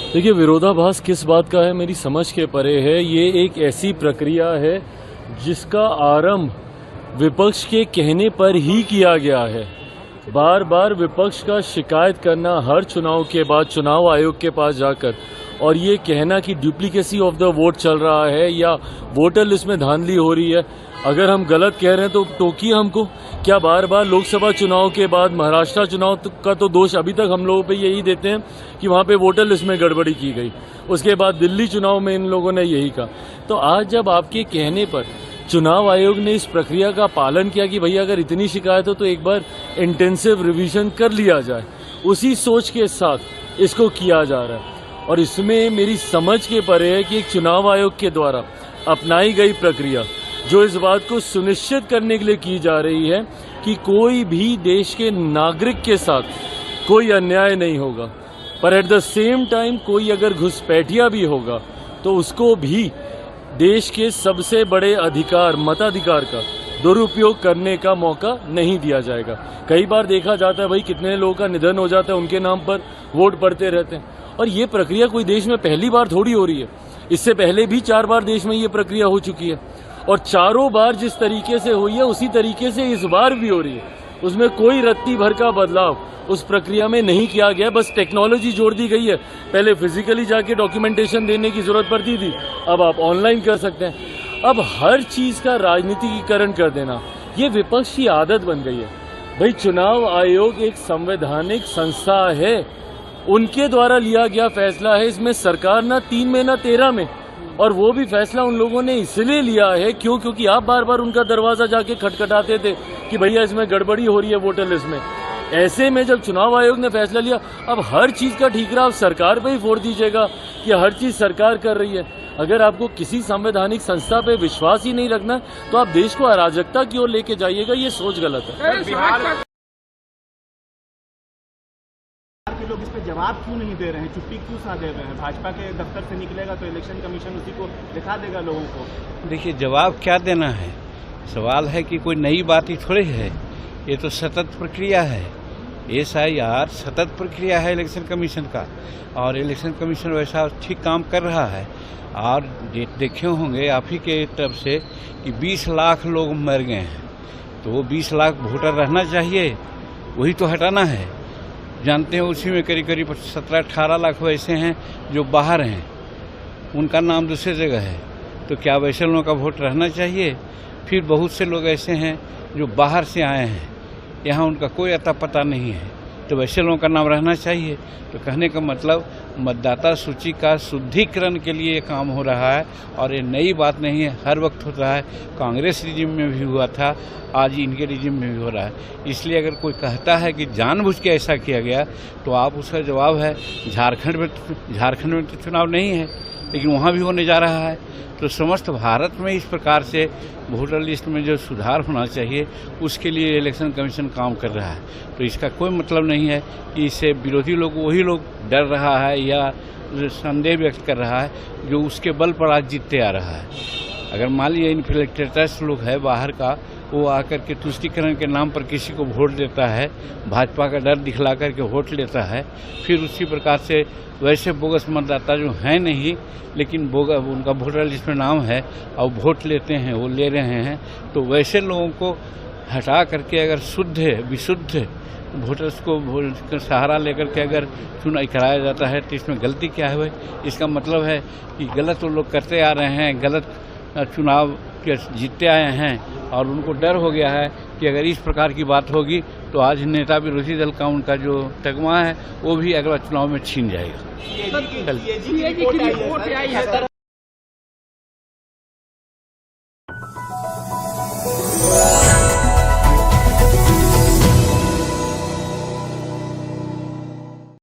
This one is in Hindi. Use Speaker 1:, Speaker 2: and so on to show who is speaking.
Speaker 1: देखिए, विरोधाभास किस बात का है मेरी समझ के परे है। ये एक ऐसी प्रक्रिया है जिसका आरंभ विपक्ष के कहने पर ही किया गया है। बार बार विपक्ष का शिकायत करना हर चुनाव के बाद चुनाव आयोग के पास जाकर और ये कहना कि डुप्लीकेसी ऑफ द वोट चल रहा है या वोटर लिस्ट में धांधली हो रही है। अगर हम गलत कह रहे हैं तो टोकिए हमको। क्या बार बार लोकसभा चुनाव के बाद महाराष्ट्र चुनाव का तो दोष अभी तक हम लोगों पे यही देते हैं कि वहां पे वोटर लिस्ट में गड़बड़ी की गई। उसके बाद दिल्ली चुनाव में इन लोगों ने यही कहा। तो आज जब आपके कहने पर चुनाव आयोग ने इस प्रक्रिया का पालन किया कि भैया अगर इतनी शिकायत हो तो एक बार इंटेंसिव रिवीजन कर लिया जाए, उसी सोच के साथ इसको किया जा रहा है। और इसमें मेरी समझ के परे है कि एक चुनाव आयोग के द्वारा अपनाई गई प्रक्रिया जो इस बात को सुनिश्चित करने के लिए की जा रही है कि कोई भी देश के नागरिक के साथ कोई अन्याय नहीं होगा, पर एट द सेम टाइम कोई अगर घुसपैठिया भी होगा तो उसको भी देश के सबसे बड़े अधिकार मताधिकार का दुरुपयोग करने का मौका नहीं दिया जाएगा। कई बार देखा जाता है भाई कितने लोगों का निधन हो जाता है, उनके नाम पर वोट पड़ते रहते हैं। और ये प्रक्रिया कोई देश में पहली बार थोड़ी हो रही है। इससे पहले भी 4 बार देश में ये प्रक्रिया हो चुकी है और चारों बार जिस तरीके से हुई है उसी तरीके से इस बार भी हो रही है। उसमें कोई रत्ती भर का बदलाव उस प्रक्रिया में नहीं किया गया, बस टेक्नोलॉजी जोड़ दी गई है। पहले फिजिकली जाके डॉक्यूमेंटेशन देने की जरूरत पड़ती थी, अब आप ऑनलाइन कर सकते हैं। अब हर चीज का राजनीतिकीकरण कर देना ये विपक्ष की आदत बन गई है। भाई चुनाव आयोग एक संवैधानिक संस्था है, उनके द्वारा लिया गया फैसला है। इसमें सरकार ना 3 में ना 13 में, और वो भी फैसला उन लोगों ने इसलिए लिया है क्योंकि आप बार बार उनका दरवाजा जाके खटखटाते थे कि भैया इसमें गड़बड़ी हो रही है वोटर लिस्ट में। ऐसे में जब चुनाव आयोग ने फैसला लिया, अब हर चीज का ठीकरा आप सरकार पे ही फोड़ दीजिएगा कि हर चीज सरकार कर रही है। अगर आपको किसी संवैधानिक संस्था पे विश्वास ही नहीं रखना तो आप देश को अराजकता की ओर लेके जाइएगा, ये सोच गलत है।
Speaker 2: लोग इस पे जवाब क्यों नहीं दे रहे हैं, चुप्पी क्यों साध दे रहे हैं? भाजपा के दफ्तर से निकलेगा तो इलेक्शन कमीशन उसी को दिखा देगा लोगों को।
Speaker 3: देखिए, जवाब क्या देना है, सवाल है कि कोई नई बात ही थोड़ी है। ये तो सतत प्रक्रिया है, SIR सतत प्रक्रिया है इलेक्शन कमीशन का, और इलेक्शन कमीशन वैसा ठीक काम कर रहा है। और देखे होंगे आप ही के तरफ से कि 20 लाख लोग मर गए हैं, तो वो 20 लाख वोटर रहना चाहिए, वही तो हटाना है। जानते हैं उसी में करीब करीब 17-18 लाख वैसे हैं जो बाहर हैं, उनका नाम दूसरी जगह है, तो क्या वैसे लोगों का वोट रहना चाहिए? फिर बहुत से लोग ऐसे हैं जो बाहर से आए हैं, यहाँ उनका कोई अता पता नहीं है, तो वैसे लोगों का नाम रहना चाहिए। तो कहने का मतलब मतदाता सूची का शुद्धिकरण के लिए ये काम हो रहा है, और ये नई बात नहीं है, हर वक्त होता है। कांग्रेस रिजिम में भी हुआ था, आज इनके रिजिम में भी हो रहा है। इसलिए अगर कोई कहता है कि जानबूझ के ऐसा किया गया तो आप उसका जवाब है झारखंड में तो चुनाव नहीं है, लेकिन वहाँ भी होने जा रहा है। तो समस्त भारत में इस प्रकार से वोटर लिस्ट में जो सुधार होना चाहिए उसके लिए इलेक्शन कमीशन काम कर रहा है। तो इसका कोई मतलब नहीं है कि इससे विरोधी लोग वही लोग डर रहा है या संदेह व्यक्त कर रहा है जो उसके बल पर आज जीतते आ रहा है। अगर मान लीजिए इन्फिल्ट्रेटर्स लोग है बाहर का, वो आकर के तुष्टीकरण के नाम पर किसी को वोट देता है, भाजपा का डर दिखला करके वोट लेता है, फिर उसी प्रकार से वैसे बोगस मतदाता जो हैं नहीं लेकिन उनका वोटर लिस्ट में नाम है और वोट लेते हैं, वो ले रहे हैं, तो वैसे लोगों को हटा करके अगर शुद्ध विशुद्ध वोटर्स को सहारा लेकर के अगर चुनाव कराया जाता है तो इसमें गलती क्या है? इसका मतलब है कि गलत वो लोग करते आ रहे हैं, गलत चुनाव के जीतते आए हैं, और उनको डर हो गया है कि अगर इस प्रकार की बात होगी तो आज नेता विरोधी दल का उनका जो तगमा है वो भी अगला चुनाव में छीन जाएगा।